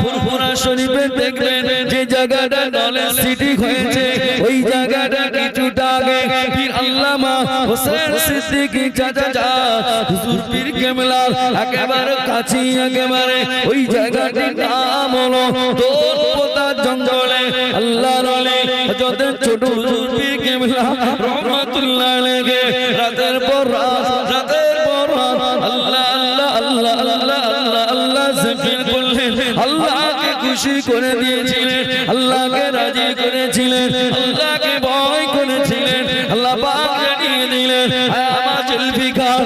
ফুরফুরা শরীফে দেখবেন যে জায়গাটা নলেজ সিটি হয়েছে ওই জায়গাটা কিছুটা আগে পীর আল্লামা হোসেন সিদ্দিকী চাচা হুজুর পীর কেবলা একেবারে কাছে একেবারে ওই জায়গাটির নাম হলো দোলপোতা জঙ্গলে আল্লাহর ওলি হযরত ছোট হুজুর পীর কেবলা রহমাতুল্লাহ আলাইহি রাতের পর রাত আল্লাহ আল্লাহ আল্লাহ আল্লাহ আল্লাহ আল্লাহ জিকির করলেন আল্লাহকে খুশি করে দিয়েছিলেন আল্লাহকে রাজি করেছিলেন আল্লাহকে ভয় করেছিলেন আল্লাহ পাক জানিয়ে দিলেন আমার জুলফিকার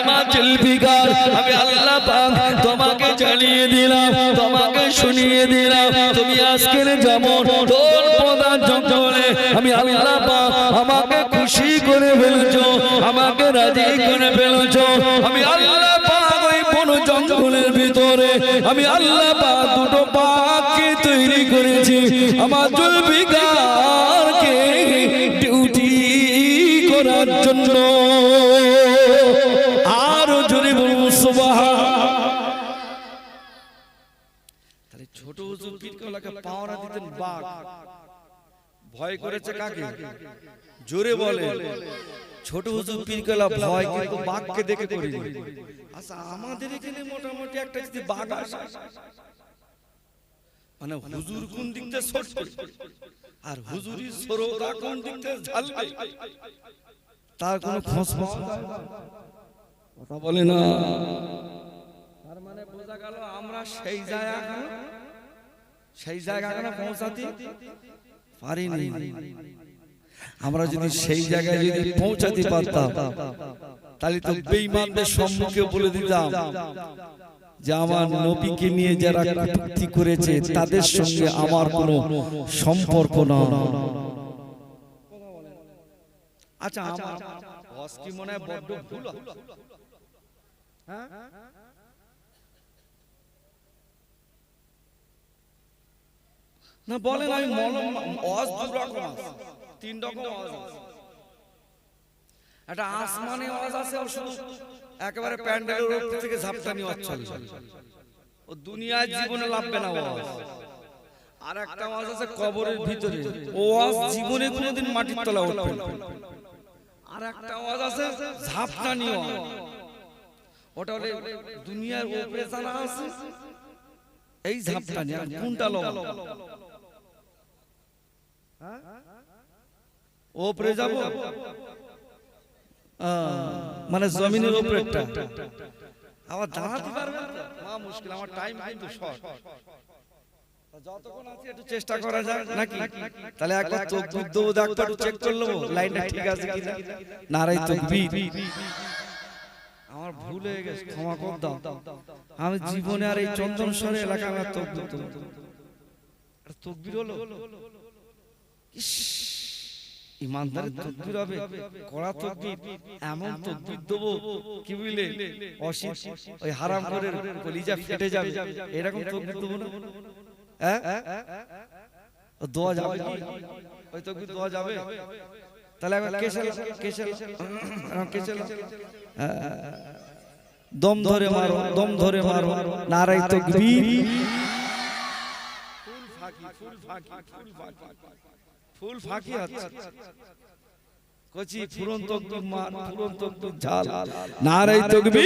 আমার জুলফিকার আমি আল্লাহ পাক তোমাকে জানিয়ে দিলাম তোমাকে শুনিয়ে দিলাম তুমি আজকের যেমন তোর পদা জঙ্গলে আমি আল্লাহ পাক আমাকে খুশি করে ফেলেছো আমাকে রাজি করে ফেলেছো আমি আল্লাহ পাক ওই বন জঙ্গলের ভিতরে আমি আল্লাহ পাক দুটো পাককে তৈরি করেছি আমার জুলফিকারকে ডিউটি করার জন্য আর জোরে বলুন সুবহান। তাহলে ছোট হুজুর পীর কেবলাকে পাওয়ার দিতেন বাঘ ভয় করেছে কাকে জোরে বলে ছোট হুজুর পীর কেবলা ভয় কিন্তু বাঘকে দেখে করেনি। আচ্ছা আমাদের এখানে মোটামুটি একটা যদি বাঘ আসে মানে হুজুর কোন দিক থেকে ছুটবে আর হুজুরি সরোরা কোন দিক থেকে ঝালবে তার কোনো খোঁজ পাওয়া যায় না কথা বলে না। তার মানে বোঝা গেল আমরা সেই জায়গায় পৌঁছাতে পারিনি। আমরা যদি সেই জায়গায় যদি পৌঁছাতে পারতাম তাহলে তো বেঈমানদের সম্মুখে বলে দিতাম যে আমার নবীকে নিয়ে যারা কটূক্তি করেছে তাদের সঙ্গে আমার কোনো সম্পর্ক না। আচ্ছা আমার বস কি মনে হয় বড্ড ভুল হ্যাঁ না বলেন আমি ওয়াজ দুই রকম আছে তিন রকম ওয়াজ আছে একটা আসমানি ওয়াজ আছে ও শুধু একেবারে প্যান্ডেলের উপর থেকে ঝাপটানি ওয়াজ চলে ও দুনিয়ার জীবনে লাভবে না ওয়াজ। আর একটা ওয়াজ আছে কবরের ভিতরে ও ওয়াজ জীবনে কোনোদিন মাটির তলায় উঠবে না। আর একটা ওয়াজ আছে ঝাপটানি ওয়াজ ওটা হলে দুনিয়ার উপরে জানা আছে এই ঝাপটানি আর কোনটা লব হ্যাঁ উপরে যাব মানে জমিনের উপরেরটা আবার দাঁড়াতে পারবে না মুশকিল আমার টাইম কিন্তু শর্ট যতক্ষণ আছে একটু চেষ্টা করা যাক নাকি তাহলে একবার তাকবীর দেবো একবার একটু চেক করে নেব লাইনটা ঠিক আছে কিনা নারায়ে তাকবীর আমার ভুল হয়ে গেছে ক্ষমা করে দাও আমি জীবনে আর এই চন্দনসরে এলাকায় আমার তাকবীর দেব আর তাকবীর হলো ইস ইমানদারের তাকবীর হবে কড়া তাকবীর এমন তাকবীর দেব কি বুঝলে অসিত ওই হারাম করে কলিজা ফেটে যাবে এরকম তাকবীর দেব না হ্যাঁ দোয়া যাবে ওই তাকবীর দোয়া যাবে তাহলে একবার কেসেল দম ধরে মারো নারায়ে তাকবীর ফুল ফাঁকি আছে কচি ফুরন তাকবীর মার ফুরন তাকবীর ঝাল নারায়ে তাকবীর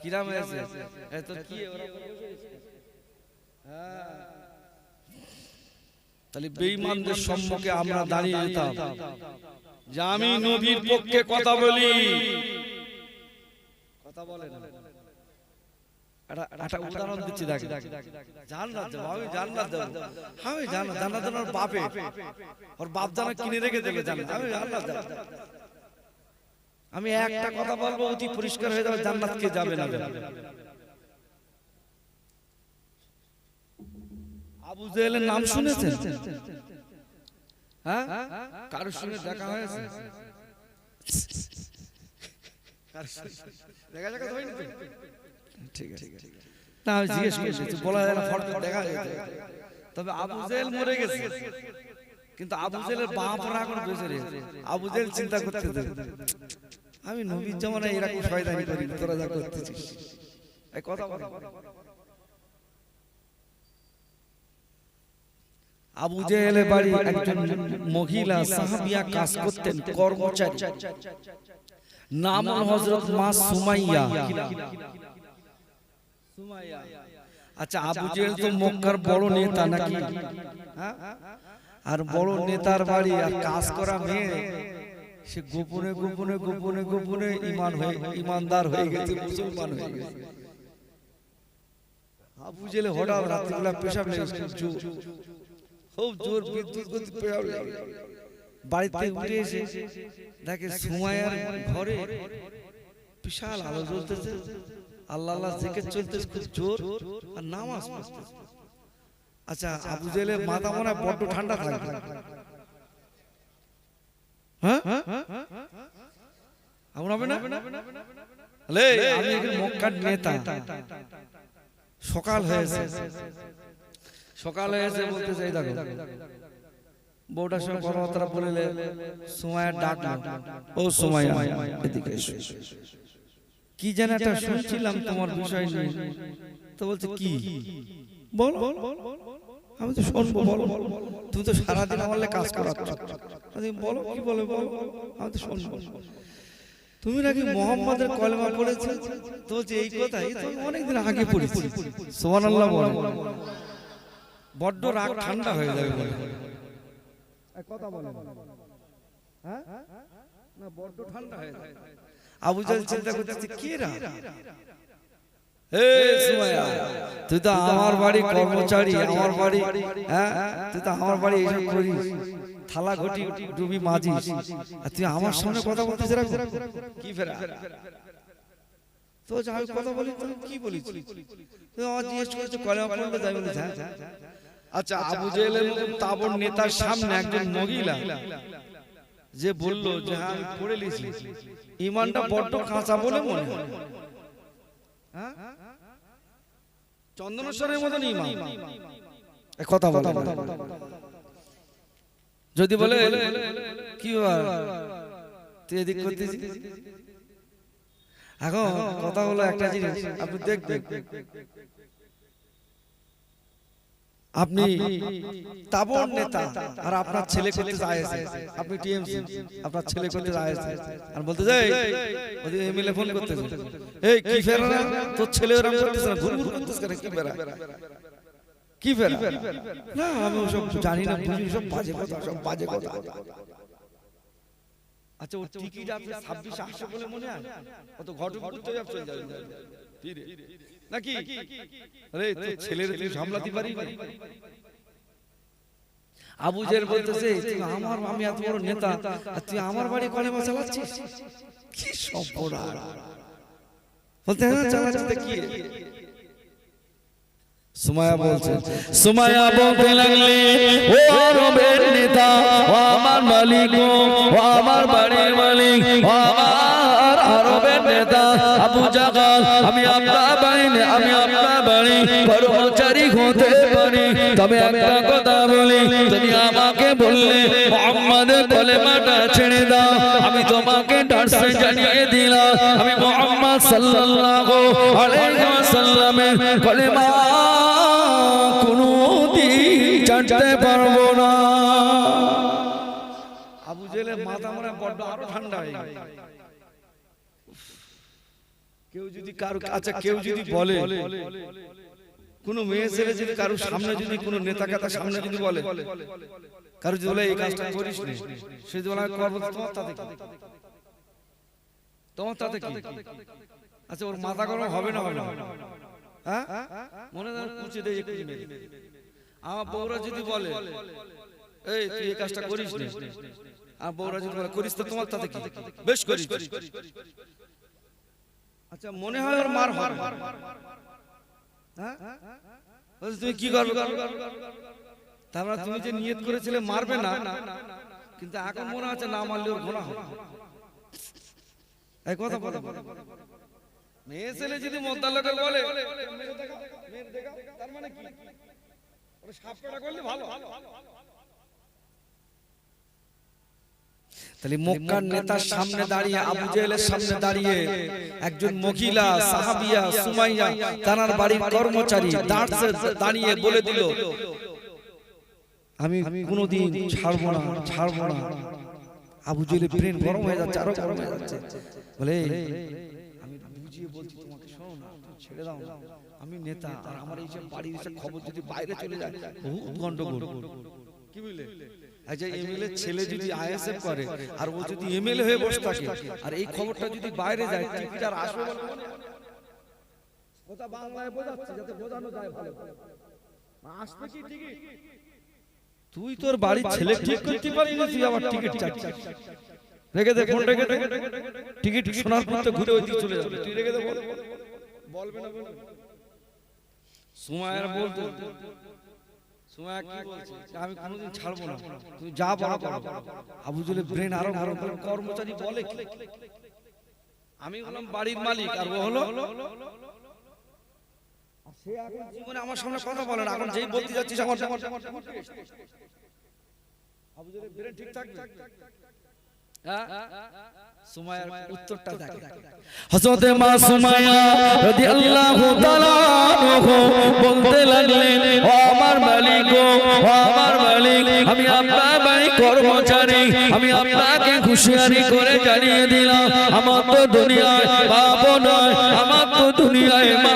কিরাম আছে এত কি ওরা তাহলে বেঈমানদের সম্মুখে আমরা দাঁড়িয়ে যেতাম যে আমি নবীর পক্ষে কথা বলি কথা বলে না একটা উদাহরণ দিচ্ছি দেখেন জান্নাত দেব আমি জান্নাত দেব আমি জান্নাত দেওয়ার বাপে ওর বাপ জানা কিনে রেখে দেবে জান্নাত আমি জান্নাত দেব আমি একটা কথা বলবো অতি পরিষ্কার হয়ে যাবে জান্নাত কে যাবে না আবু জেহেলের নাম শুনেছেন হ্যাঁ কার সঙ্গে দেখা হয়েছে দেখা দেখা তো হয়নি ঠিক আছে না আমি জিজ্ঞেস করছি বলা যায় না ফটো দেখা যায় তবে আবু জেহেল মরে গেছে কিন্তু আবু জেহেলের বাপরা এখন বেঁচে রয়েছে আবু জেহেল চিন্তা করতে আমি নবীর জামানায় এরকম শয়তানি করি তোরা যা করতেছিস এই কথা বলে আবু জেহেলের বাড়ি একজন মহিলা সাহাবিয়া কাজ করতেন, কর্মচারী, নাম হযরত মা সুমাইয়া। আচ্ছা, আবু জেহেল তো মক্কার বড় নেতা নাকি? আর বড় নেতার বাড়ি আর কাজ করা মেয়ে, সে গোপনে গোপনে গোপনে গোপনে ইমানদার হয়ে গেছে, মুসলমান হয়ে গেছে। আবু জেহেল হঠাৎ রাত্রিবেলা পেশাব লেগেছে, খুব জোর বিদ্যুৎ গতি পেশাব লেগে বাড়িতে উঠে এসে দেখে সুমাইয়ার ঘরে বিশাল আলো জ্বলতেছে, আল্লাহ আল্লাহ জিকির চলতেছে খুব জোর, আর নামাজ পড়তেছে। আচ্ছা, আবু জেহেলের মাথা মনে হয় বড্ড ঠান্ডা থাকে। হ্যাঁ, এমন হবে না? আমি এখানে মক্কার নেতা, সকাল হয়েছে, সকাল হয়েছে বলতে চাই, দেখো বউটার সঙ্গে কথাবার্তা বলে সুমাইয়ার ডাকলো, ও সুমাইয়া এদিকে এসো, কি যেন একটা শুনছিলাম তোমার বিষয় নিয়ে। তো বলছে কি? বল, আমি তো শুনবো, বলো, তুমি তো সারাদিন আমার কাজ করাচ্ছ, বলো কি বলে, বলো, আমি তো শুনবো। তুমি নাকি মুহাম্মাদের কলেমা পড়েছো? তো বলছে এই কথাই তো অনেকদিন আগে পড়েছি। সুবহানাল্লাহ বলে বড্ড রাগ ঠান্ডা হয়ে যাবে বলে কথা বলে, হ্যাঁ না, বড্ড ঠান্ডা হয়ে যায়। আবু জেহেল চিন্তা করতেছে কে রা? সুমাইয়া, তুই তো আমার বাড়ি কর্মচারী, আমার বাড়ি, হ্যাঁ তুই তো আমার বাড়ি এইসব করিস, থালা ঘটি ডুবি মাজিস, আর তুই আমার সামনে কথা বলতেছিস কি ফেরা? তো আমি কথা বলি, তুমি কি বলিস? তুই আমার জিজ্ঞেস করছো কলেমা পড়লে যাই বলিস? হ্যাঁ। আচ্ছা, আবু জেহেলের তাবর নেতার সামনে একজন মহিলা যে বলল যে হ্যাঁ আমি পড়ে লিছি, ইমানটা বড্ড কাঁচা বলে মনে হয়, চন্দনেশ্বরের মতন ইমান, কথা বলে যদি বলে কি তুই এদিক করতেছিস। এখন কথা হলো একটা জিনিস, আপনি দেখবেন, আপনি তাবর নেতা আর আপনার ছেলে করতে যাচ্ছে, আপনি টিএমসি, আপনার ছেলে করতে যাচ্ছে, আর বলতে যাই ওদিকে এমএলএ ফোন করতেছে, এই কি ফেরা তোর ছেলে ওরকম করতেছে না, ঘুরঘুর করতেছে কেন, কি ফেরা কি ফেরা? না আমি ওসব জানি না, বুঝি, সব বাজে কথা, সব বাজে কথা। আচ্ছা, ওর টিকিট আপনি 26 বলে মনে হয়, কত ঘটক চলে যাবে নাকি? আরে তোর ছেলের তুই সামলাতে পারি না। আবু জেহেল বলতেছে আমি এত বড় নেতা, আর তুই আমার বাড়ি কলেমা চালাচ্ছিস, কি সর্বনাশ। বলতে হ্যাঁ চালাচ্ছিস কি? সুমাইয়া বলছে, সুমাইয়া বলতে লাগলে ও আরবের নেতা, ও আমার মালিক, ও আমার বাড়ির মালিক, ও আমার আরবের নেতা আবু জাগাল, আমি আপনার বাড়ি কর্মচারী হতে পারি, তবে একটা কথা বলি, তুমি আমাকে বললে মুহাম্মাদের কলেমাটা ছেড়ে দাও, আমি তোমাকে ডার্সে জানিয়ে দিলাম, আমি মুহাম্মদ সাল্লাল্লাহু আলাইহি ওয়াসাল্লামের কলেমা কোনদিন জানতে পারবো না। আবু জেহেলের মাথা মনে বড্ড আরো ঠান্ডা হয়ে গেল। কেউ যদি কারো, আচ্ছা কেউ যদি বলে, কোন মেয়ে ছেলে যদি কারো সামনে, যদি কোন নেতা কাতার সামনে যদি বলে, কারো যদি বলে এই কাজটা করিস না, সে যদি বলে করবো, তোমার তাতে কি? আচ্ছা ওর মাথা গরম হবে না, হবে না? হ্যাঁ মনে কুচে দেয় একটু মেরে। আমার বউরা যদি বলে এই তুই এই কাজটা করিস না, আর বউরা যদি বলে করিস, তো তোমার তাতে কি? বেশ করিস। আচ্ছা মনে হয় ওর মার হবে, হ্যাঁ তুমি কি করবে? তারপরে তুমি যে নিয়ত করেছিলে মারবে না, কিন্তু এখন মনে হচ্ছে না মারলে ওর গুনাহ হবে। এই কথা বলে মেয়ে ছেলে যদি মোদ্দাল্লাকে বলে তার মানে কি? ওরা সাপ কাটা করলে ভালো। তাহলে মক্কার নেতার সামনে দাঁড়িয়ে, আবু জেহেলের সামনে দাঁড়িয়ে একজন মহিলা সাহাবিয়া সুমাইয়া তার বাড়ির কর্মচারী দাঁড়িয়ে বলে দিল, আমি কোনোদিন ছাড়বো না, ছাড়বো না। আবু জেহেলের ব্রেন গরম হয়ে যাচ্ছে, আরো গরম হয়ে যাচ্ছে। বলে আমি বুঝিয়ে বলছি তোমাকে, শোনো না, ছেড়ে দাও না, আমি নেতা, আর আমার এই বাড়ির খবর যদি বাইরে চলে যায় বহুত গন্ডগোল। কি বুঝলে? আচ্ছা, এমএলএ ছেলে যদি আইএসএফ করে আর ও যদি এমএলএ হয়ে বসে থাকে, আর এই খবরটা যদি বাইরে যায়, টিভি আর আসবে বলে কথা বাংলায় বোঝাচ্ছে, যাতে বোঝানো যায় ভালো। আসবে কি টিকিট? তুই তোর বাড়ির ছেলে ঠিক করতে পারিস না, তুই আবার টিকিট চাচ্ছিস। রেখে দে ফোন, রেখে দে, টিকিট শোনার পর তো ঘুরে ওই দিকে চলে যাবে। তুই রেখে দে, বলবে না, বলবে। সুমাইয়া বলতো, সুমাইয়া কি বলছে, আমি কোনোদিন ছাড়বো না, তুই যা বলা করো। আবু জেহেলের ব্রেন আরো গরম। কর্মচারী বলে কি, আমি হলাম বাড়ির মালিক, আর ও হলো সে এখন জীবনে আমার সামনে কথা বলে না, এখন যেই বলতে যাচ্ছিস আমার আবু জেহেলের ব্রেন ঠিক থাকবে। সুমাইয়ার উত্তরটা দেখো। হযরত মা সুমাইয়া রাদিয়াল্লাহু তাআলা বলতে লাগলেন, ও আমার মালিক, ও আমার মালিক, আমি আপনার বাড়ির কর্মচারী, আমি আপনাকে খুশিয়ারি করে জানিয়ে দিলাম, আমার তো দুনিয়ায় বাপ নয়, আমার তো দুনিয়ায় মা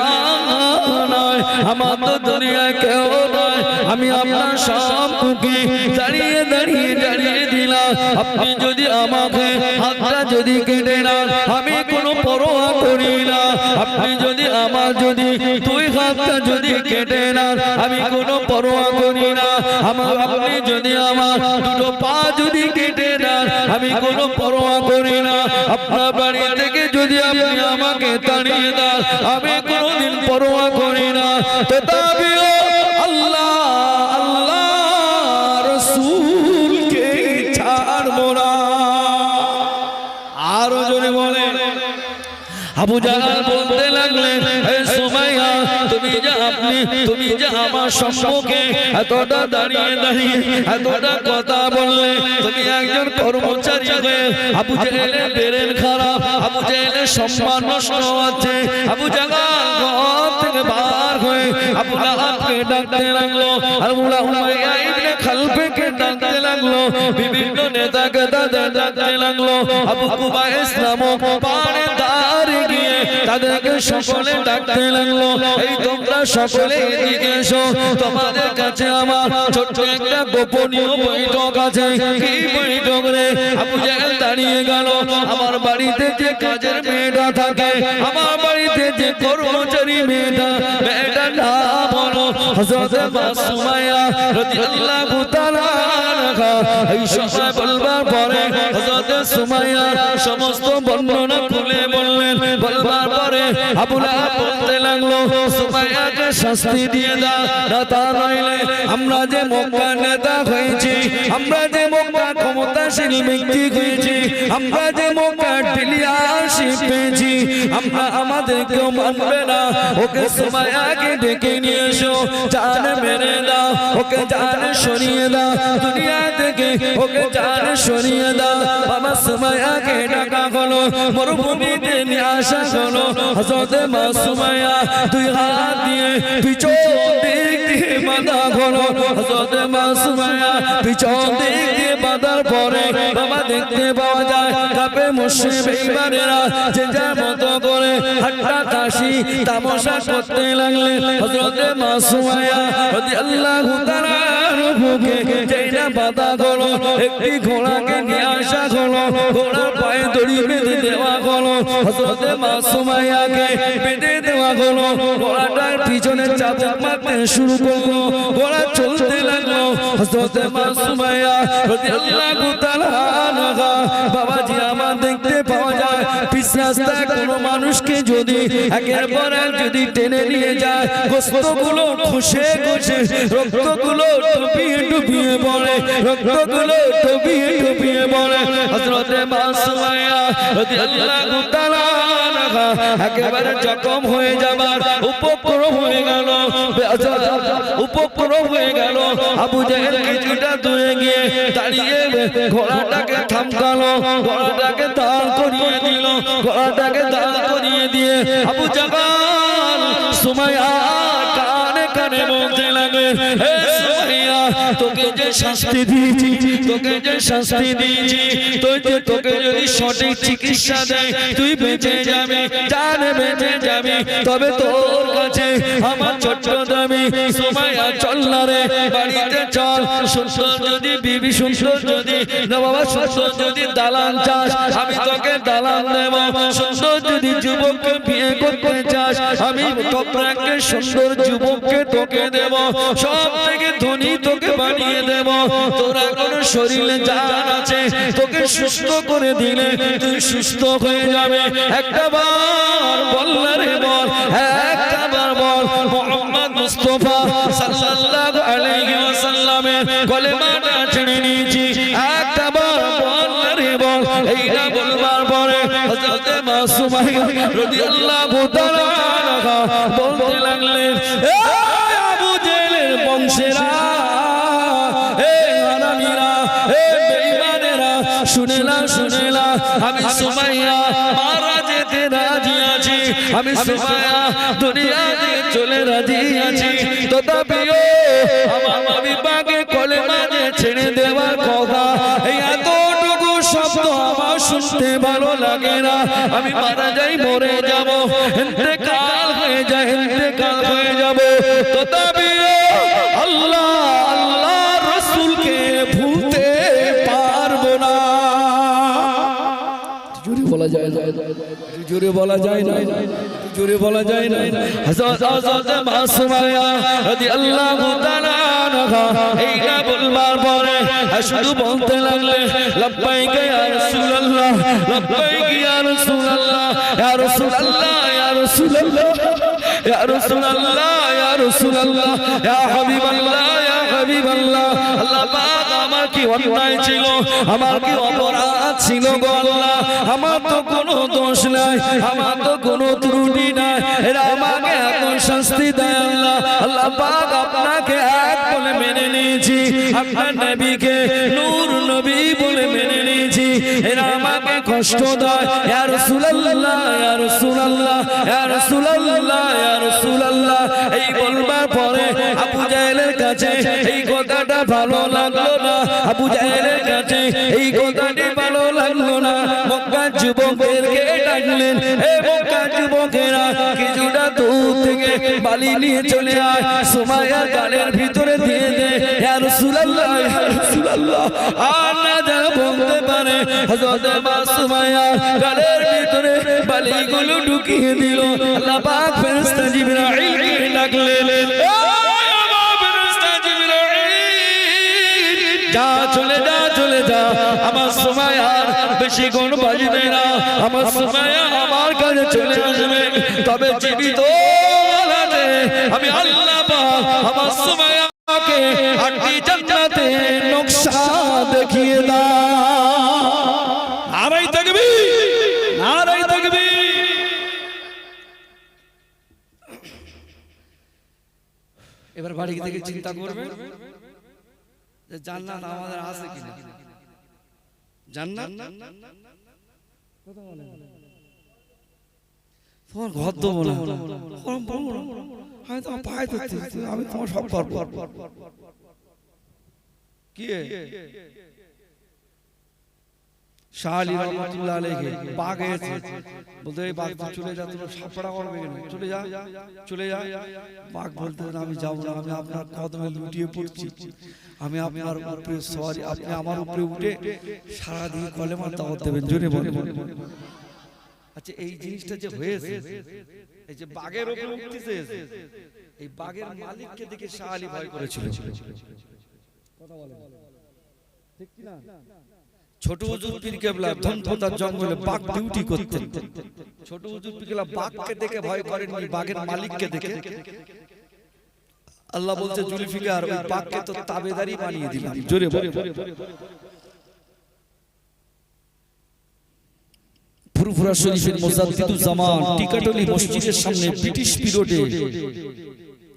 নয়, আমার তো দুনিয়ায় কেউ নয়, আমি আপনার সবকে দাঁড়িয়ে দাঁড়িয়ে জানিয়ে দিলাম, আপনি যদি আমাকে হাতটা যদি কেটে না, আমি কোনো পরোয়া করি না, আপনি যদি আমার যদি দুই হাতটা যদি কেটে না, আমি কোনো পরোয়া করি না, আপনি যদি আমার দুটো পা যদি কেটে না, আমি কোনো পরোয়া করি না, আপনার বাড়ি থেকে যদি আপনি আমাকে তাড়িয়ে দেন, আমি কোনোদিন পরোয়া করি না, তথাপিও আল্লাহ আল্লাহ রাসূলকে ছাড়বো না। আরো জোরে বলে। আবু জাহল বলতে লাগলেন, হে সুমাইয়া, তুমি যে আমার সম্মুখে এতটা দাঁড়িয়ে দাঁড়িয়ে এতটা কথা বললে, তুমি একজন কর্মচারী হয়ে আবু জেহেলের ব্রেন খারাপ, আবু জেহেলের সম্মান নষ্ট হচ্ছে। আবু জাহল ঘর থেকে বার হয়ে আবু লাহাবকে ডাকতে লাগলো, আবু উমাইয়া ইবনে খালফকে ডাকতে লাগলো, বিভিন্ন নেতাকে ডাকতে লাগলো। আবু কুবাইস নামক পাহাড়ের গিয়ে তাদেরকে সকলে ডাকতে লাগলো, এই তোমরা সকলে এদিকে এসো, তোমাদের কাছে আমার ছোট্ট একটা গোপনীয় বৈঠক আছে। কি বৈঠক রে? আবু জাহল দাঁড়িয়ে গেল, আমার বাড়িতে যে কাজের মেয়েটা থাকে, আমার বাড়িতে যে কর্মচারী মেয়েটা নাম হলো হযরত মা সুমাইয়া রাদিয়াল্লাহু তাআলা আনহা। এই সময় বলবার পরে হযরত সুমাইয়া সমস্ত বর্ণনা খুলে বললেন, বলবার পরে আবু লাহাব বলতে লাগলো, সুমাইয়াকে শাস্তি দিয়ে দাও, না তা নইলে আমরা যে মক্কার নেতা হয়েছি, আমরা যে মক্কার ক্ষমতাশীল ব্যক্তি হয়েছি, আমরা যে মক্কার লিডারশিপ পেয়েছি, আমরা আমাদেরকেও মানবে না। ওকে সুমাইয়াকে ডেকে নিয়ে এসো, জান মেরে দাও, ওকে জান সরিয়ে দাও, দুনিয়া থেকে ওকে জান সরিয়ে দাও। বাবা সুমাইয়াকে ডাকা হলো, মরুভূমিতে নিয়ে আসা হলো। হযরত মা সুমাইয়া দুই হাত দিয়ে পিছন দিক দিয়ে বাঁধা হলো। হযরত মা সুমাইয়া পিছন দিক দিয়ে বাঁধার পরে বাবা দেখতে পাওয়া যায় কাপে মুশরিক বেঈমানেরা যে যার মতো করে হাট্টা তাশি তামাশা করতে লাগলেন। হযরত মা সুমাইয়া রাদিয়াল্লাহু তাআলা আনহুকে যেটা বাঁধা হলো, একটি ঘোড়াকে নিয়ে আসা হলো, ঘোড়ার পায়ে দড়ি বেঁধে দেওয়া হলো। হযরত মা সুমাইয়াকে বেঁধে দেওয়া হলো, ঘোড়াটার পিছনে চাবুক মারতে শুরু করলো, ঘোড়া চলতে লাগলো। হযরত মা সুমাইয়া রাদিয়াল্লাহু তাআলা আনহা, বাবাজি আমার দেখতে পাওয়া যায় পিছ রাস্তায় কোনো মানুষকে যদি একের পর এক যদি টেনে নিয়ে যায়, গোশতগুলো খসে খসে রক্তগুলো টপিয়ে টপিয়ে পড়ে, রক্তগুলো টপিয়ে টপিয়ে পড়ে। হযরত মা সুমাইয়া রাদিয়াল্লাহু তাআলা আনহা একেবারে জখম হয়ে যাবার উপক্রম হয়ে গেল, উপক্রম হয়ে গেল। আবু জাহেল কিছুটা দূরে গিয়ে দাঁড়িয়ে ঘোড়াটাকে থামকালো, ঘোড়াটাকে দাঁড় করিয়ে দিল, ঘোড়াটাকে দাঁড় করিয়ে দিয়ে আবু জাহাল সুমাইয়া কানে কানে বলতে লাগলেন, হে সুমাইয়া, তোকে যে শাস্তি দিয়েছি, তোকে যে শাস্তি দিয়েছি, তোকে যদি সঠিক চিকিৎসা দেয় তুই বেঁচে যাবি, জানে বেঁচে যাবি। তবে তোর কাছে আমার ছোট্ট দাবি, সুমাইয়া চল না রে, বাড়িতে চল। সুন্দর যদি বিবি, সুন্দর যদি না বাবা, সুন্দর যদি দালান চাস আমি তোকে দালান দেব। সুন্দর যদি যুবককে বিয়ে করতে চাস আমি তোকে সুন্দর যুবককে তোকে দেব, সব থেকে ধনী তোকে বানিয়ে দেব। তোর এখন শরীরে জান আছে, তোকে সুস্থ করে দিলে তুই সুস্থ হয়ে যাবে। একটা বার বল না রে বল, একটা বার বল মুহাম্মদ মুস্তাফা সাল্লাল্লাহু আলাইহি ওয়াসাল্লামের কলেমাটা ছেড়ে নিয়েছি। একটা বার বল না রে বল। এইটা বলবার পরে হযরত মাসুমাইয়া রাদিয়াল্লাহু তাআলা আনহা বলতে লাগলেন, এ আবু জেহেলের বংশেরা, হে হারামীরা, হে বেঈমানেরা, শুনে না, শুনে না, আমি সুমাইয়া মারা যেতে রাজি আছি, আমি সুমাইয়া দুনিয়া থেকে চলে রাজি আছি। তথাপিও আমার বিবাকে কলেমা যে ছেড়ে দেওয়ার কথা, এই এতটুকু শব্দ আমার শুনতে ভালো লাগে না। আমি মারা যাই, মরে যাব, ইন্তেকাল হয়ে যায়, ইন্তেকাল হয়ে যাব। তথাপিও আল্লাহ আল্লাহ রাসূলকে ভুলতে পারবো না। জোরে বলা যায় না, জোরে বলা যায় না, জোরে বলা যায় না। হযরত মাসুমাইয়া রাদিয়াল্লাহু তাআলা আনহা এইটা বলবার পরে শুধু বলতে লাগলেন, লব্বাইক ইয়া রাসূলুল্লাহ, লব্বাইক ইয়া রাসূলুল্লাহ, ইয়া রাসূলুল্লাহ, ইয়া রাসূলুল্লাহ, ইয়া রাসূলুল্লাহ, ইয়া রাসূলুল্লাহ, ইয়া হাবিবাল্লাহ, ইয়া হাবিবাল্লাহ। আল্লাহ পাক, আমার কি অন্যায় ছিল, আমার কি অপরাধ ছিল গো আল্লাহ? আমার তো কোনো দোষ নাই, আমার তো কোনো ত্রুটি নাই, এরা আমাকে এত শাস্তি দেয় আল্লাহ। আল্লাহ পাক, আপনাকে এক বলে মেনে নিয়েছি, আপনার নবীকে নূর নবী বলে মেনে নিয়েছি, এরা আমাকে কষ্ট দেয়। ইয়া রাসূলুল্লাহ, ইয়া রাসূলুল্লাহ, ইয়া রাসূলুল্লাহ, ইয়া রাসূলুল্লাহ। এই বলবার পরে আবু জাহেলের কাছে এই কথাটা ভালো লাগলো না, আবু জাহেলের কাছে এই কথাটি ভালো লাগলো না। মক্কার যুবকদেরকে ডাকলেন, এ মক্কার যুবকেরা, কিছুটা দূর থেকে বালি নিয়ে চলে আয়, সুমাইয়ার গালের ভিতরে দিয়ে দে। ইয়া রাসূলুল্লাহ, ইয়া রাসূলুল্লাহ। আর না যারা বলতে পারে হযরত মাসুমাইয়া গালের ভিতরে বালিগুলো ঢুকিয়ে দিল। আল্লাহ পাক ফেরেশতা জিবরাইলকে ডাকলেন, যা চলে যা, চলে যা, আমার সুমাইয়ার বেশি গুণ বাজবে না, আমার সুমাইয়া আমার কাছে চলে আসবে। তবে জীবিত আছে আমি আল্লাহ পাক আমার সুমাইয়াকে আটটি জান্নাতে নকশা দেখিয়ে দাও। নারায়ে তাকবীর, নারায়ে তাকবীর। এবার বাড়ি থেকে চিন্তা করবে যে জান্নাত আমাদের আছে কিনা। জান্নাত কথা বলে তোমার ঘর দেবো না, আমি তোমার পায়ে ধরছি, আমি তোমার সব করবো। কি শাহ আলী রহমাতুল্লাহ আলাইহি বাঘ এসে বলতে, এই বাঘ চলে যা, তোমরা সাপড়া করবে কেন, চলে যা, চলে যা। বাঘ বলতে, আমি যাবো না, আমি আপনার কদমে লুটিয়ে পড়ছি, আমি আপনার উপরে সওয়ারি, আপনি আমার উপরে উঠে সারাদিন কলেমা দাওয়াত দেবেন। জোরে বলেন। আচ্ছা, এই জিনিসটা যে হয়েছে, এই যে বাঘের উপরে উঠতেছে, এই বাঘের মালিককে দেখে শাহ আলী ভয় করেছিল। কথা বলেন ঠিক কি না? ছোট হুজুর পীর কেবলা ধনপতার জঙ্গলে বাঘ ডিউটি করতেন। ছোট হুজুর পীর কেবলা বাঘকে দেখে ভয় করেননি, বাঘের মালিককে দেখে। আল্লাহ বলছে, জুলফিকার, ওই বাঘকে তো তাবেদারি বানিয়ে দিলাম। জোরে বলে। ফুরফুরা শরীফের মুজাদ্দিদুজ জামান টিকাটলি মসজিদের সামনে ব্রিটিশ পিরিয়ডে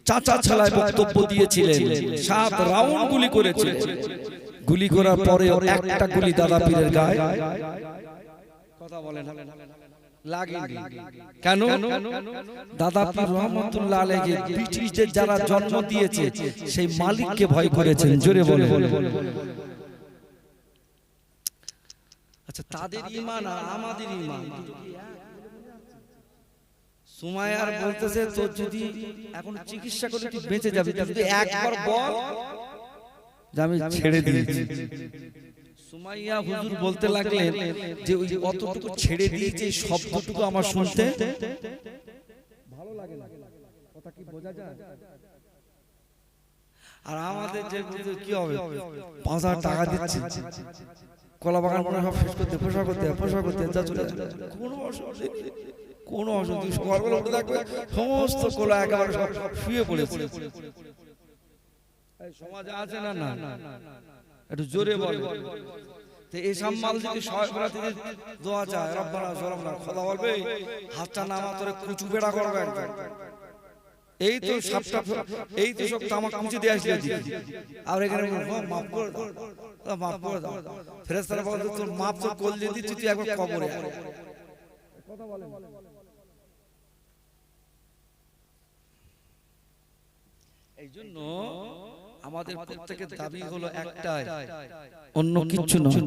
চাচা ছালায় বক্তব্য দিয়েছিলেন, 7 রাউন্ড গুলি করেছিলেন। গুলি করার পরে একটা গুলি দাদা পীরের গায়ে কথা বলেন লাগেনি। কেন? দাদা পীর রহমাতুল্লাহ আলাইহি ব্রিটিশদের যারা জন্ম দিয়েছে সেই মালিককে ভয় করেছেন। জোরে বলে। আচ্ছা, তাদের ঈমান আর আমাদের ঈমান সুমাইয়ার বলতেছে তোর যদি এখন চিকিৎসা করে তুই বেঁচে যাবি, যদি একবার বল যে আমি ছেড়ে দিয়েছি। সুমাইয়া হুজুর বলতে লাগলেন যে ওই অতটুকু ছেড়ে দিয়েছে এই শব্দটুকু আমার শুনতে ভালো লাগে না। কথা কি বোঝা যায়? আর আমাদের যে কি হবে ৫,০০০ টাকা দিচ্ছে, কলা বাগান মনে সব শেষ করতে পোষা করতে যা চলে কোনো অসুবিধা নেই, কোনো অসুবিধা। সকালবেলা উঠে থাকবে সমস্ত কলা একেবারে সব শুয়ে পড়েছে। সমাজে আছে না? না, একটু জোরে বল। তো এই সাম্মাল যদি সয়ফরাতে দোয়া চায় রব্বানা জলামনা খোদা বলবে হাতটা নামা তোরে কুচু বেড়া করবে একদম। এই তো সাপটা, এই তো সব তামাক কুচি দিয়ে আসলে দিবি আর এখানে মাফ করে দাও, মাফ করে দাও। ফেরেশতারা বলে তোর মাফ তো করলে দিচ্ছি, তুই একবার কবরে কথা বলে। এই জন্য আমাদের প্রত্যেকের দাবি হলো একটাই, অন্য কিছু নয়।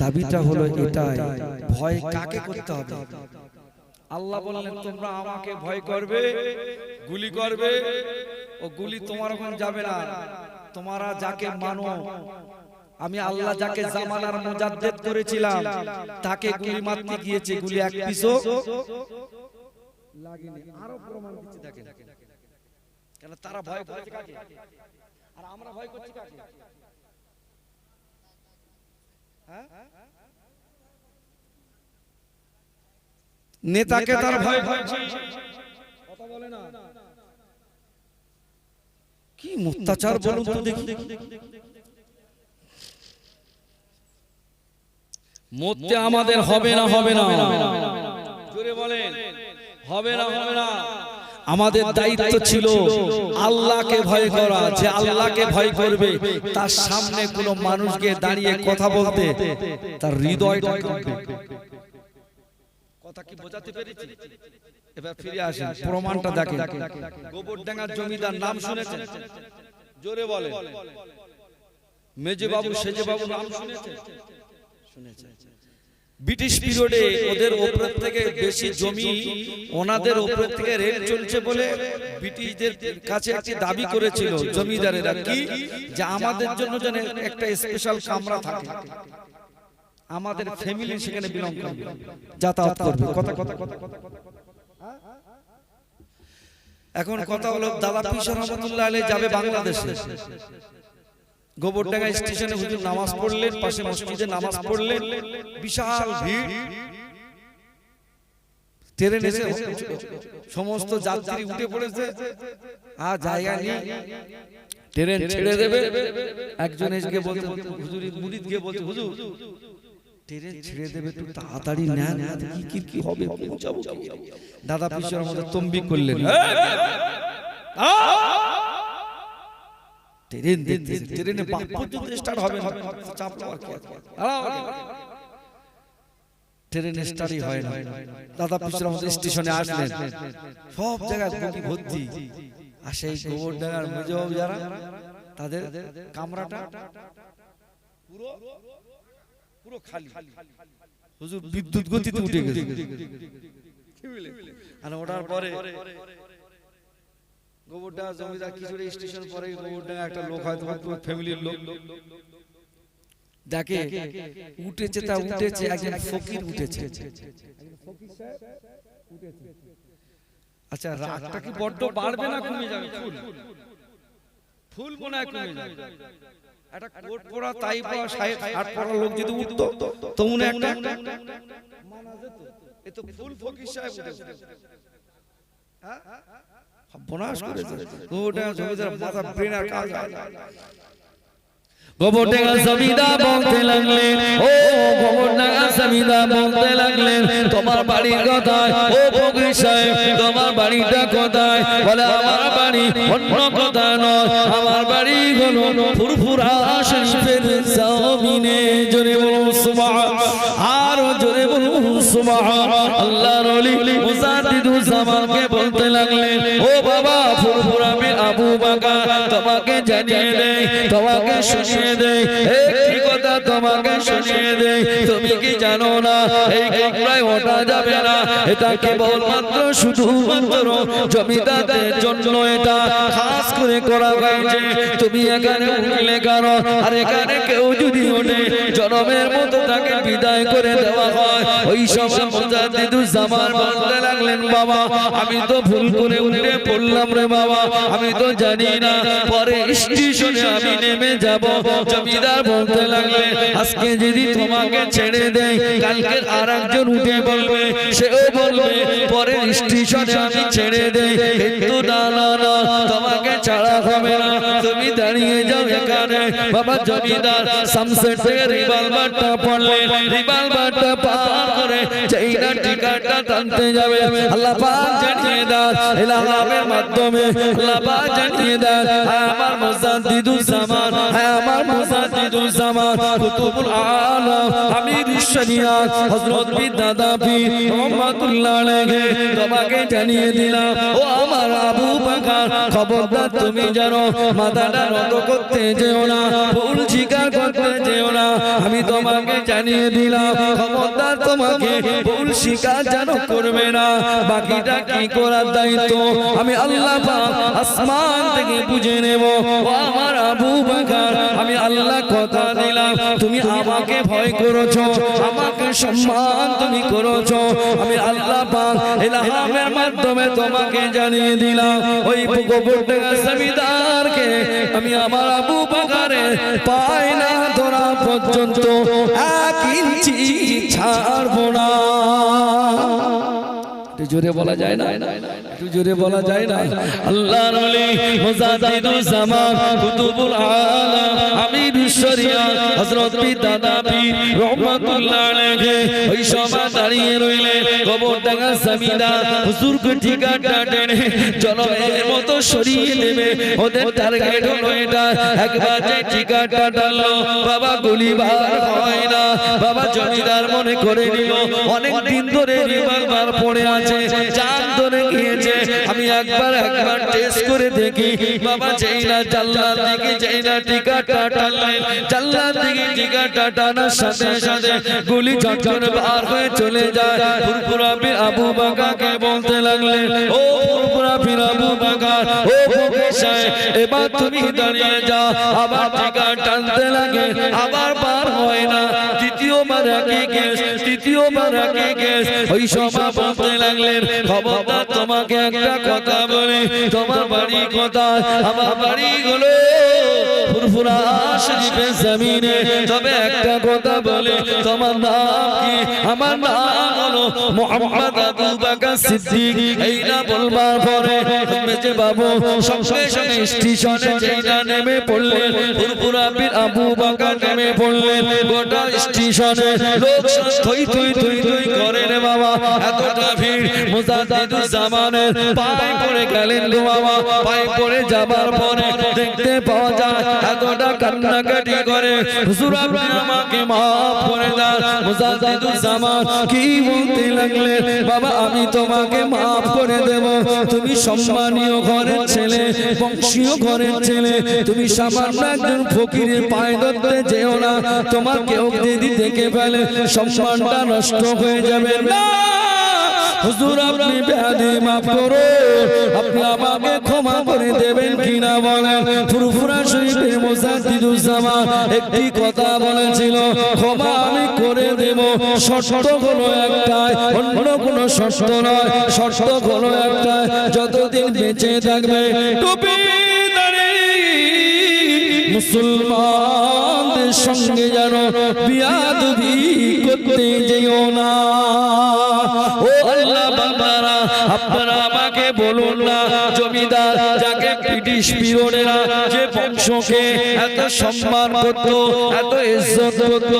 দাবিটা হলো এটাই, ভয় কাকে করতে হবে? আল্লাহ বললেন তোমরা আমাকে ভয় করবে, গুলি করবে, ও গুলি তোমার ওখানে যাবে না। তোমরা যাকে মানো, আমি আল্লাহ যাকে জামানার মুজাদ্দেদ করেছিলাম তাকে গুলি মারতে গিয়েছে, গুলি এক পিসও লাগেনি। আরো প্রমাণ দিচ্ছি দেখেন, কেন তারা ভয় করেছে কাকে আর আমরা ভয় করছি কাকে? হ্যাঁ, নেতাকে তার ভয় করছে, কথা বলে না। কি অত্যাচার বলুন তো দেখি। মরতে আমাদের হবে না, হবে না, জোরে বলেন, হবে না, হবে না। আমাদের দায়িত্ব ছিল আল্লাহকে ভয় করা। যে আল্লাহকে ভয় করবে তার সামনে কোনো মানুষকে দাঁড়িয়ে কথা বলতে তার হৃদয়টা কাঁপবে। কথা কি বোঝাতে পেরেছি? এবার ফিরে আসেন, প্রমাণটা দেখেন। গোবরডাঙ্গার জমিদার নাম শুনেছেন? জোরে বলেন। মেজে বাবু, সেজে বাবু নাম শুনেছেন? শুনেছেন। ব্রিটিশ পিরিয়ডে ওদের উপর থেকে বেশি জমি ওনাদের উপর থেকে রেট চলছে বলে ব্রিটিশদের কাছে একটি দাবি করেছিল জমিদারেরা, কি যে আমাদের জন্য যেন একটা স্পেশাল কামরা থাকে, আমাদের ফ্যামিলি সেখানে বিলং করবে, যাতায়াত করবে। এখন কথা হলো দাদা পীর রহমাতুল্লাহ আলাইহি যাবে বাংলাদেশে। গোবরডাঙ্গা স্টেশনে হুজুর নামাজ পড়লেন, পাশে মসজিদে নামাজ পড়লেন, বিশাল ভিড়। ট্রেন এসে সমস্ত যাত্রী উঠে পড়েছে, আর জায়গা নেই, ট্রেন ছেড়ে দেবে। একজন এসে বলতে, হুজুর মুরিদ গিয়ে বলতে, হুজুর ট্রেন ছেড়ে দেবে, একটু তাড়াতাড়ি নেন, কি হবে, পৌঁছাবো কি? দাদা পীর আমাদের তম্বি করলেন, ট্রেন দেখতে, ট্রেনে বাপ পর্যন্ত স্টার্ট হবে না, চাপলো আর কি, ট্রেন স্টার্টই হয় না। দাদা পীর আমাদের স্টেশনে আসলেন, সব জায়গায় বগি ভর্তি, আর সেই গোবরডাঙ্গার মেজো যারা তাদের কামরাটা পুরো পুরো খালি। হুজুর বিদ্যুৎ গতিতে উঠে গেছে। আর ওঠার পরে গোবরডাঙ্গা জমিদার কিছুটা স্টেশন পরে গোবরডাঙ্গা একটা লোক হয়তো ফ্যামিলির লোক দেখে উঠেছে, তা উঠেছে একজন ফকির উঠেছে। আচ্ছা, রাগটা কি বড্ড বাড়বে না কমে যাবে? ফুল মনে হয় কমে যাবে। একটা কোট পরা, তাই পরা, শার্ট পরা লোক যদি উঠতো তো মনে একটা মানা যেত। এ তো ফুল ফকির সাহেব উঠেছে। হ্যাঁ, বনাস করেছে। ওটা জমিদার মাথা ব্রেন আর কাজ হয়। গোবরডাঙ্গা জমিদার বলতে লাগলেন, ও গোবরডাঙ্গা জমিদার বলতে লাগলেন, তোমার বাড়ি কোথায়? ও ফকির সাহেব তোমার বাড়িটা কোথায়? বলে আমার বাড়ি অন্য কোথায় নয়, আমার বাড়ি বাড়ি হলো ফুরফুরা শরীফের জমিনে। জোরে বলুন সুবহান, আর জোরে বলুন সুবহান। আল্লাহর ওলি মুজাদ্দিদুল জামানকে বলতে লাগলেন, ও বাবা ফুরফুরা বিন আবু বকর, তোমাকে জানিয়ে দেই, তোমাকে শুনিয়ে দেই, একটি কথা তোমাকে শুনিয়ে দেই, তুমি কি জানো না এই কামরায় ওঠা যাবে না, এটা কেবলমাত্র শুধুমাত্র জমিদারদের জন্য এটা খাস করে করা হয়েছে। তুমি এখানে উঠলে কেন? আর এখানে কেউ যদি ওঠে জনমের মতো তাকে বিদায় করে দেওয়া হয়। ওই সময় মুজাদ্দিদুল জামান বলতে লাগলেন, বাবা আমি তো ভুল করে উঠে পড়লাম রে বাবা, আমি তো জানি না, পরে স্টেশনে আমি নেমে যাব। জমিদার বলতে লাগলেন, আজকে যদি তোমাকে ছেড়ে দেয় কালকে আরেকজন উঠে বলবে, সেও বলবে পরে স্টেশনে আমি ছেড়ে দেই, কিন্তু না না না, তোমাকে ছাড়া হবে না, তুমি দাঁড়িয়ে যাও এখানে। বাবা জমিদার সামসেট থেকে রিভলভারটা পড়লেন, রিভলভারটা পার করে চাইনা টিকাটা টানতে যাবে। আল্লাহ পাক জানিয়ে দেন ইলহামের মাধ্যমে, আল্লাহ পাক জানিয়ে দেন, আমার মুজাদ্দিদুল জামান, আমার মুজাদ্দিদুল জামান কুতুবুল আলম আমির শরিয়াত হযরত বিদাদা পীর রহমাতুল্লাহ আলাইহি তোমাকে জানিয়ে দিলাম, ও আমার আবু বকর খবরদার তুমি জানো মাথাটা নত করতে যেও না, ভুল স্বীকার করতে যেও না। আমি তোমাকে জানিয়ে দিলাম, খবরদার তোমাকে ভুল স্বীকার জানো করবে না। বাকিটা কি করার দায়িত্ব আমি আল্লাহ পাক আসমান থেকে বুঝে নেব। ও আমার আবু বকর, আমি আল্লাহ কথা দিলাম, তুমি আমাকে ভয় করেছো, আমাকে সম্মান তুমি করেছো, আমি আল্লাহ পাক ইলহামের মাধ্যমে তোমাকে জানিয়ে দিলাম, ওই কবরটা জমিদারকে আমি আমার আবু বকরের পায় না ধরা পর্যন্ত 1 ইঞ্চি ছাড়বো না। একটু জোরে বলা যায় না, একটু জোরে বলা যায় না। আল্লাহর ওলি মুজাদ্দিদুল জামান কুতুবুল আলম আমির শরিয়াত হযরত বিদাদা পীর রহমাতুল্লাহ আলাইহি ওই সময় দাঁড়িয়ে রইলেন। কবরডাঙ্গা জমিদার হুজুরকে ঠিকাটা টেনে জনমের মতো সরিয়ে নেবে, ওদের টার্গেট হলো এটা। একবার যে ঠিকাটা টানলো বাবা গুলিবার হয় না। বাবা জমিদার মনে করে নিল অনেক দিন ধরে রিভলভার পড়ে আছে, জান ধরে গিয়েছে, আমি একবার টেস্ট করে দেখি। বাবা যেই না জানলার দিকে, যেই না টিকাটা টানলেন, জানলার দিকে টিকাটা টানার সাথে সাথে গুলি ঝটঝট বার হয়ে চলে যায়। ফুরফুরা বিন আবু বকরকে বলতে লাগলেন, ও ফুরফুরা বিন আবু বকর, ও ফকির সাহেব, এবার তুমি দাঁড়িয়ে যাও। আবার টিকা টানতে লাগে, আবার বার হয় না। দ্বিতীয়বার একই কেস, তৃতীয়বার একই কেস। ওই সময় বলতে লাগলেন, খবরদার তোমাকে একটা কথা বলে, তোমার বাড়ি কোথায়? আমার বাড়ি হলো ফুরফুরা শরীফের জমিনে, তবে একটা কথা বলে, তোমার নাম কি? আমার নাম হলো মুহাম্মদ আবু বকর সিদ্দিক। এই না বলবার পরে মেজে বাবু সঙ্গে সঙ্গে স্টেশনে যেইনা নেমে পড়লেন, ফুরফুরা বিন আবু বকর নেমে পড়লেন। গোটা স্টেশনে লোক থই থই থই থই করে রে বাবা, এতটা ভিড়। মুজাদ্দিদুল জামানের পায়ে পড়ে গেলেন গো বাবা। পায়ে পড়ে যাবার পরে দেখতে পাওয়া যায় এতটা কান্নাকাটি করে, হুজুর আপনি আমাকে মাফ করে দেন। মুজাদ্দিদুল জামান কি বলতে লাগলেন, বাবা আমি তোমাকে মাফ করে দেব, তুমি সম্মানীয় ঘরের ছেলে, বংশীয় ঘরের ছেলে, তুমি সামান্য একজন ফকিরের পায়ে ধরতে যেও না, তোমার কেউ যদি দেখে ফেলে সম্মানটা নষ্ট হয়ে যাবে। না হুজুর আপনি বেয়াদবি মাফ করো, আপনি আমাকে ক্ষমা করে দেবেন কিনা বলেন। ফুরফুরা শরীফের মুজাদ্দিদুল জামান একটি কথা বলেছিল, ক্ষমা আমি করে দেব, শর্ত হলো একটাই, অন্য কোনো শর্ত নয়। শর্ত হলো একটাই, যতদিন বেঁচে থাকবে টুপি দাড়ি মুসলমানদের সঙ্গে যেন বিয়াদবি করতে যেও না। ও আল্লাহ বান্দারা, আপনারা আমাকে বলুন না, জমিদার যাকে ব্রিটিশ পিরিয়ডেরা যে বংশকে এত সম্মান করত, এত ইজ্জত করত,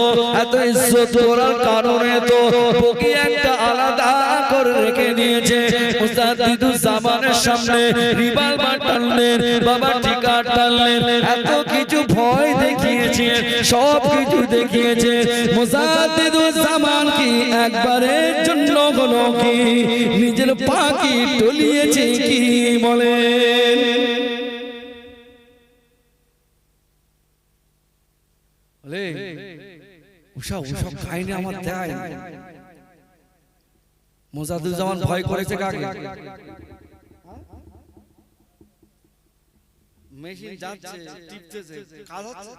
এত ইজ্জত করার কারণে তো বকি একটা আলাদা করে রেখে দিয়েছে। মুজাদ্দিদুল জামানের সামনে রিভলভার টানল টানলেন, বাবা টিকা টানলেন, এত কিছু ভয় দেখিয়েছে, সব কিছু দেখিয়েছে। মুজাদ্দিদুজ্জামান কি একবারের জন্য হলো কি নিজের পা কি টলিয়েছে কি বলেন? বলে ওসব কাহিনী আমার দেয়। মুজাদ্দিদুজ্জামান ভয় করেছে কাকে? মেশিন যাচ্ছে, টিপতেছে, কাজ হচ্ছে।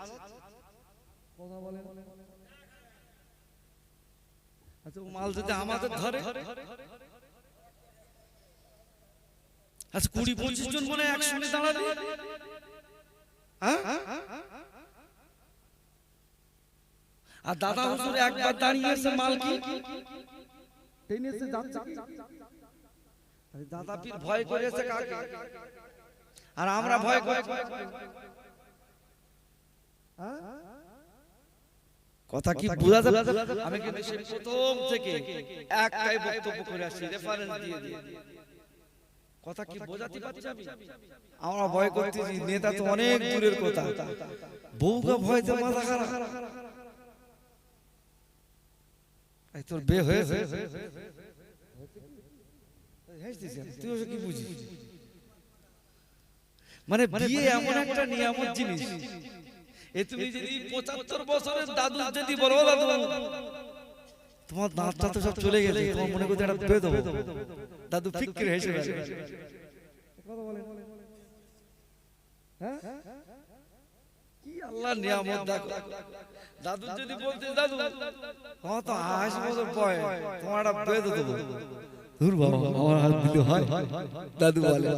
কথা বলে আচ্ছা, মাল যদি আমাদের ধরে, আচ্ছা 20-25 জন মনে একসঙ্গে দাঁড়াবে, আর দাদা হুজুর একবার দাঁড়িয়েছে, মাল কি টেনেছে যাচ্ছে। দাদা পীর ভয় করেছে কাকে? আর আমরা ভয় করছি। কথা কি বোঝা যাচ্ছে? আমি কিন্তু সেই প্রথম থেকে একটাই বক্তব্য করে আসছি, রেফারেন্স দিয়ে দিয়ে। কথা কি বোঝাতে পারছি আমি? আমরা ভয় করতেছি, নেতা তো অনেক দূরের কথা, বউকে ভয়তে মাথা খারাপ। এই তোর বিয়ে হয়েছে, তুই ওসব কি বুঝিস? মানে বিয়ে এমন একটা নিয়ামত জিনিস, এ তুমি যদি 75 বছরের দাদু যদি বলো, দাদু তোমার দাঁতটা তো সব চলে গেছে, তোমার মনে করতে একটা বিয়ে দেবো, দাদু ফিক্রে হেসে গেছে। কি আল্লাহ নিয়ামত দেখো। দাদু যদি বলতে, দাদু তোমার তো 80 বছর বয়স, তোমার একটা বিয়ে দেবো, দূর বাবা আমার হাত দিলে হয়, দাদু বলে।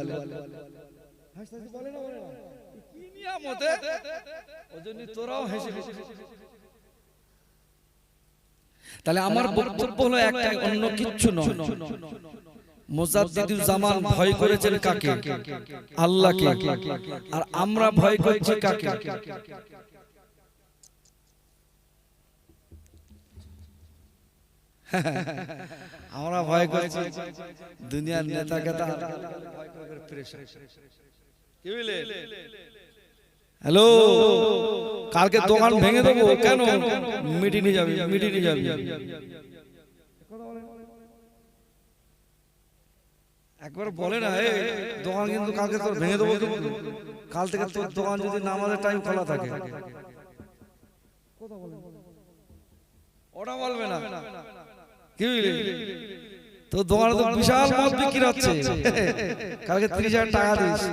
তাহলে আমার বক্তব্য হলো একটা, অন্য কিচ্ছু নয়। মুজাদ্দিদুজ্জামান ভয় করেছেন কাকে? আল্লাহকে। আর আমরা ভয় করছি কাকে? আমরা ভয় করছি দুনিয়ার নেতা কেতা। হ্যালো, কালকে দোকান ভেঙে দেবো, কেন? মিটিংয়ে যাবি, মিটিংয়ে যাবি। একবার বলে না, এই দোকান কিন্তু কালকে তোর ভেঙে দেবো, কাল থেকে তোর দোকান যদি নামাজের টাইম খোলা থাকে। ওটা বলবে না, কি বুঝলি? তোর দোকানে তো বিশাল মদ বিক্রি হচ্ছে, কালকে 30,000 টাকা দিস।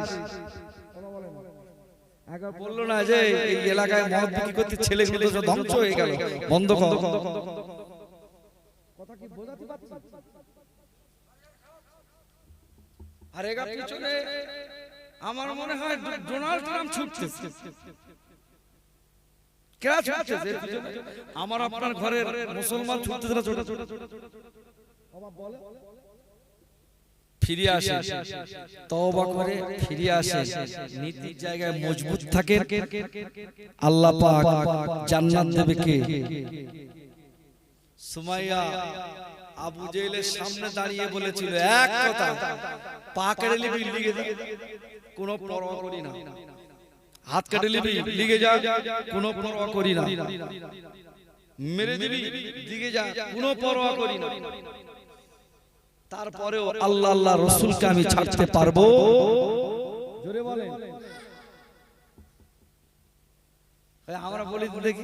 একবার বললো না যে এই এলাকায় মদ বিক্রি করতে ছেলেগুলো তো ধ্বংস হয়ে গেল, বন্ধ কর। কথা কি বোঝাতে পারছি? আর এর পিছনে আমার মনে হয় ডোনাল্ড ট্রাম্প ছুটতেছে। কে ছুটতেছে পিছনে? আমার আপনার ঘরের মুসলমান ছুটতেছে না, ছোট ছোট বাবা বলে ফিরে আসে, তওবা করে ফিরে আসে, নীতির জায়গায় মজবুত থাকে, আল্লাহ পাক জান্নাত দেবে কে? সুমাইয়া আবু জেহেলের সামনে দাঁড়িয়ে বলেছিল এক কথা, পা কেটে নিবি লিগে যা, কোনো পরোয়া করি না, হাত কেটে নিবি লিগে যা, কোনো পরোয়া করি না, মেরে দিবি লিগে যা, কোনো পরোয়া করি না। তারপরেও আল্লাহ আল্লাহ রাসূলকে আমি ছাড়তে পারবো? জোরে বলেন। আমরা বলি দেখি